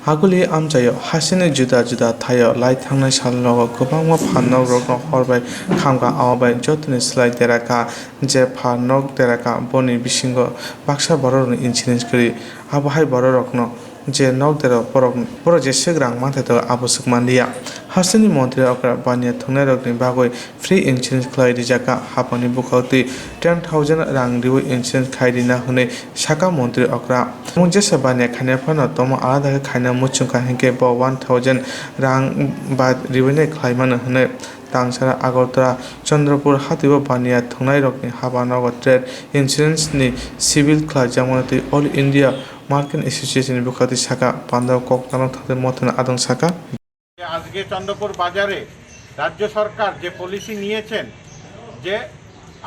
आगुलि आमजायाव हासिनि जुदा जुदा थायाव लाइ थांनाय सालनाव गोबां फाननाव रगन हरबाय खामगा आवबाय जतनि स्लाइ देराका जे फानक देराका बनि बिसिंग बाक्सा बर'नि इन्सुरेन्स करि आबहाय बर' रकनो जे नक देरा बर' जेसे ग्रां माथाय आबसुक मानदिया हासिनि मन्त्रि अक्रा बानिया थांनाय रकनि बागै फ्री इन्सुरेन्स खालाय दिजाका हापानि बुखावति 10,000 रां दिउ इन्सुरेन्स खायदिना हुने साका मन्त्रि अक्रा मुंजेसे बानिया खानिया फानो तम आलादा खायना मुचुका हिंके ब 1,000 रां बाद रिवेने खायमानो हुने तांसारा आगरतला चंद्रपुर हातिबो बानिया थांनाय रकनि हाबा नगद ट्रेड इन्सुरेन्स नि सिविल क्लार्क जामनति ऑल इंडिया मार्केट एसोसिएशन बुखाति शाखा पांडाव कोकतानो थाते मतन आदं शाखा আজকে চন্দ্রপুর বাজারে রাজ্য সরকার যে পলিসি নিয়েছেন যে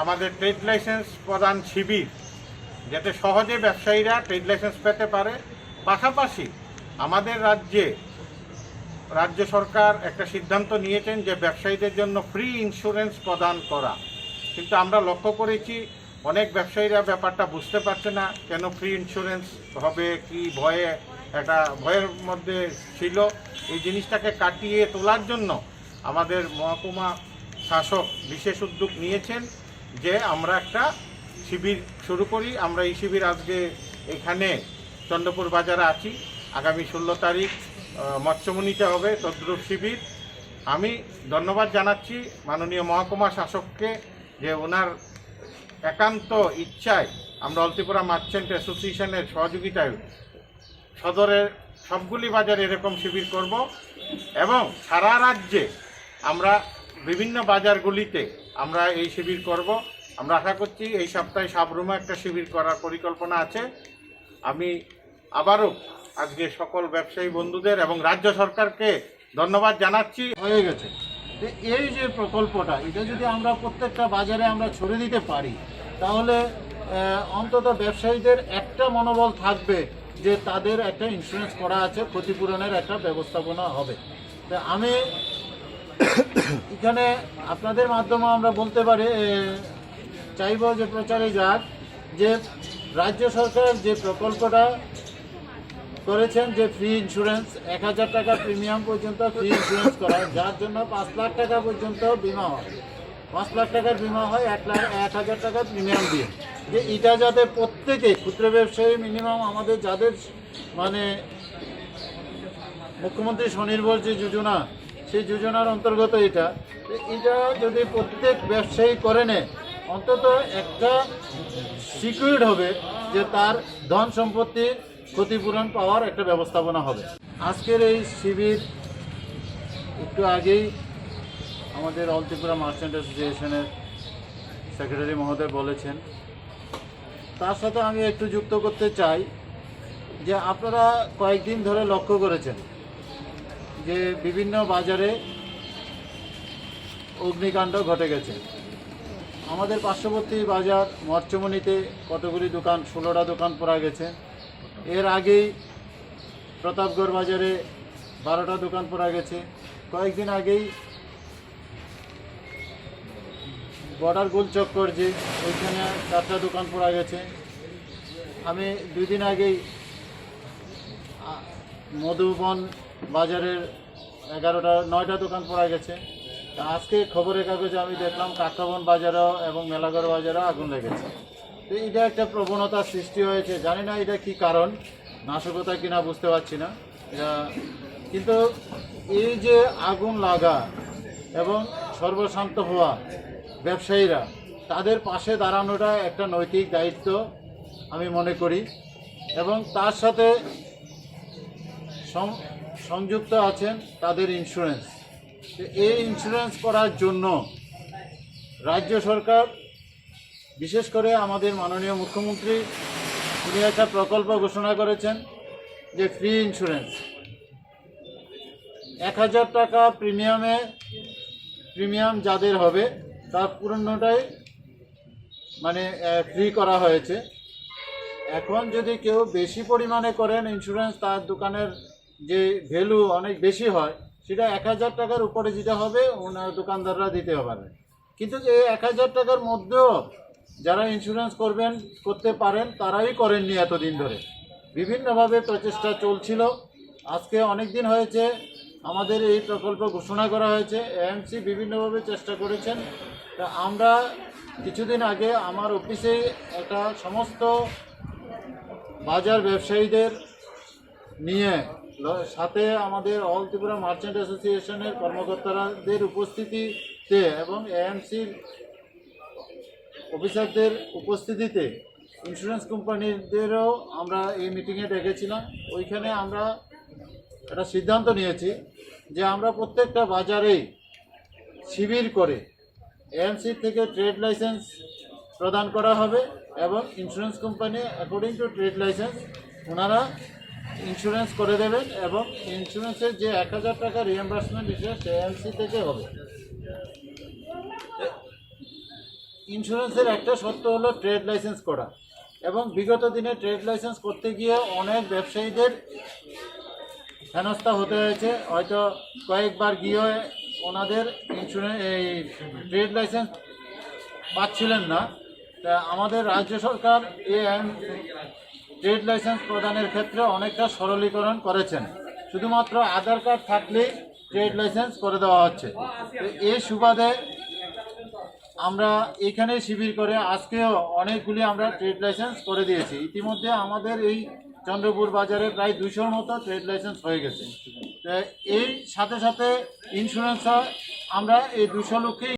আমাদের ট্রেড লাইসেন্স প্রদান শিবির যাতে সহজে ব্যবসায়ীরা ট্রেড লাইসেন্স পেতে পারে পাশাপাশি আমাদের রাজ্য সরকার একটা সিদ্ধান্ত নিয়েছেন যে ব্যবসায়ীদের জন্য ফ্রি ইন্স্যুরেন্স প্রদান করা কিন্তু আমরা লক্ষ্য করেছি অনেক ব্যবসায়ীরা ব্যাপারটা বুঝতে পারছে না কেন ফ্রি ইন্স্যুরেন্স হবে কি একটা ভয়ের মধ্যে ছিল এই জিনিসটাকে কাটিয়ে তোলার জন্য আমাদের মহকুমা শাসক বিশেষ উদ্যোগ নিয়েছেন যে আমরা একটা শিবির শুরু করি আমরা এই শিবির আজকে এখানে চন্দ্রপুর বাজারে আছি আগামী 16 তারিখ মৎস্যমণিতে হবে তদ্রুপ শিবির আমি ধন্যবাদ জানাচ্ছি মাননীয় মহকুমা শাসককে যে ওনার একান্ত ইচ্ছায় আমরা অলতিপুরা মার্চেন্ট অ্যাসোসিয়েশনের সহযোগিতায় সদরের সবগুলি বাজারে এরকম শিবির করব এবং সারা রাজ্যে আমরা বিভিন্ন বাজারগুলিতে আমরা এই শিবির করব আমরা আশা করছি এই সপ্তাহে সাবরুমে একটা শিবির করার পরিকল্পনা আছে আমি আবারও আজকে সকল ব্যবসায়ী বন্ধুদের এবং রাজ্য সরকারকে ধন্যবাদ জানাচ্ছি হয়ে গেছে এই যে প্রকল্পটা এটা যদি আমরা প্রত্যেকটা বাজারে আমরা ছড়িয়ে দিতে পারি তাহলে অন্তত ব্যবসায়ীদের একটা মনোবল থাকবে যে তাদের একটা ইন্স্যুরেন্স করা আছে ক্ষতিপূরণের একটা ব্যবস্থাপনা হবে তো আমি এখানে আপনাদের মাধ্যমে আমরা বলতে পারি চাইব যে প্রচারে যাক যে রাজ্য সরকার যে প্রকল্পটা করেছেন যে ফ্রি ইন্স্যুরেন্স 1,000 টাকা প্রিমিয়াম পর্যন্ত ফ্রি ইন্স্যুরেন্স করা যার জন্য 5 লাখ টাকা পর্যন্ত বিমা হয় 5 লাখ টাকার বিমা হয় 1,000 টাকা প্রিমিয়াম দিয়ে যে এটা যাতে প্রত্যেকে ক্ষুদ্র ব্যবসায়ী মিনিমাম আমাদের যাদের মানে মুখ্যমন্ত্রী স্বনির্ভর যে যোজনা সেই যোজনার অন্তর্গত এটা যদি প্রত্যেক ব্যবসায়ী করে নেয় অন্তত একটা সিকিউরড হবে যে তার ধন সম্পত্তির ক্ষতিপূরণ পাওয়ার একটা ব্যবস্থাপনা হবে আজকের এই শিবির একটু আগেই আমাদের অলত্রিপুরা মার্চেন্ট অ্যাসোসিয়েশনের সেক্রেটারি মহোদয় বলেছেন তার সাথে আমি একটু যুক্ত করতে চাই যে আপনারা কয়েকদিন ধরে লক্ষ্য করেছেন যে বিভিন্ন বাজারে অগ্নিকাণ্ড ঘটে গেছে আমাদের পার্শ্ববর্তী বাজার মৎস্যমণিতে কতগুলি দোকান 16টা দোকান পড়া গেছে এর আগেই প্রতাপগড় বাজারে 12টা দোকান পড়া গেছে কয়েকদিন আগেই বর্ডার গোল চক্কর যে ওইখানে 4টা দোকান পড়া গেছে আমি 2 দিন আগেই মধুবন বাজারের 9টা দোকান পড়া গেছে আজকে খবরের কাগজে আমি দেখলাম কাকাবন বাজারেও এবং মেলাগড় বাজারেও আগুন লেগেছে তো এটা একটা প্রবণতা সৃষ্টি হয়েছে জানি না এটা কি কারণ নাশকতা কিনা বুঝতে পারছি না এটা কিন্তু এই যে আগুন লাগা এবং সর্বশান্ত হওয়া ব্যবসায়ীরা তাদের পাশে দাঁড়ানোটা একটা নৈতিক দায়িত্ব আমি মনে করি এবং তার সাথে সংযুক্ত আছেন তাদের ইন্স্যুরেন্স এই ইন্স্যুরেন্স করার জন্য রাজ্য সরকার বিশেষ করে আমাদের মাননীয় মুখ্যমন্ত্রী উনি একটা প্রকল্প ঘোষণা করেছেন যে ফ্রি ইন্স্যুরেন্স 1,000 টাকা প্রিমিয়াম যাদের হবে তার পুরোটাই মানে ফ্রি করা হয়েছে এখন যদি কেউ বেশি পরিমাণে করেন ইন্স্যুরেন্স তার দোকানের যে ভ্যালু অনেক বেশি হয় সেটা 1,000 টাকার উপরে যেটা হবে ওনার দোকানদাররা দিতে পারবে কিন্তু এই 1,000 টাকার মধ্যেও যারা ইন্স্যুরেন্স করতে পারেন তারাই করেননি এতদিন ধরে বিভিন্নভাবে প্রচেষ্টা চলছিল আজকে অনেক দিন হয়েছে আমাদের এই প্রকল্প ঘোষণা করা হয়েছে। এএমসি বিভিন্নভাবে চেষ্টা করেছেন। তা আমরা কিছুদিন আগে আমার অফিসে একটা সমস্ত বাজার ব্যবসায়ীদের নিয়ে সাথে আমাদের অল ত্রিপুরা মার্চেন্ট অ্যাসোসিয়েশনের কর্মকর্তাদের উপস্থিতিতে এবং এএমসির অফিসারদের উপস্থিতিতে ইন্স্যুরেন্স কোম্পানিদেরও আমরা এই মিটিংয়ে ডেকেছিলাম। ওইখানে আমরা একটা সিদ্ধান্ত নিয়েছি যে আমরা প্রত্যেকটা বাজারেই শিবির করে এএমসি থেকে ট্রেড লাইসেন্স প্রদান করা হবে এবং insurance company according to trade licence ওনারা ইন্স্যুরেন্স করে দেবেন এবং ইন্স্যুরেন্সের যে 1000 টাকা রিএমবার্সমেন্ট হিসেবে এএমসি থেকে হবে। ইন্স্যুরেন্সের একটা শর্ত হলো ট্রেড লাইসেন্স করা, এবং বিগত দিনে ট্রেড লাইসেন্স করতে গিয়ে অনেক ব্যবসায়ীদের হেনস্থা হতে হয়েছে। হয়তো কয়েকবার গিয়ে ওনাদের ইন্স্যুরেন্স এই ট্রেড লাইসেন্স পাচ্ছিলেন না। তা আমাদের রাজ্য সরকার এই ট্রেড লাইসেন্স প্রদানের ক্ষেত্রে অনেকটা সরলীকরণ করেছেন। শুধুমাত্র আধার কার্ড থাকলেই ট্রেড লাইসেন্স করে দেওয়া হচ্ছে। তো এই সুবাদে আমরা এখানে শিবির করে আজকেও অনেকগুলি আমরা ট্রেড লাইসেন্স করে দিয়েছি। ইতিমধ্যে আমাদের এই চন্দ্রপুর বাজারে প্রায় 200-র মতো ট্রেড লাইসেন্স হয়ে গেছে। এই সাথে সাথে ইন্স্যুরেন্স আমরা এই 200 লোককেই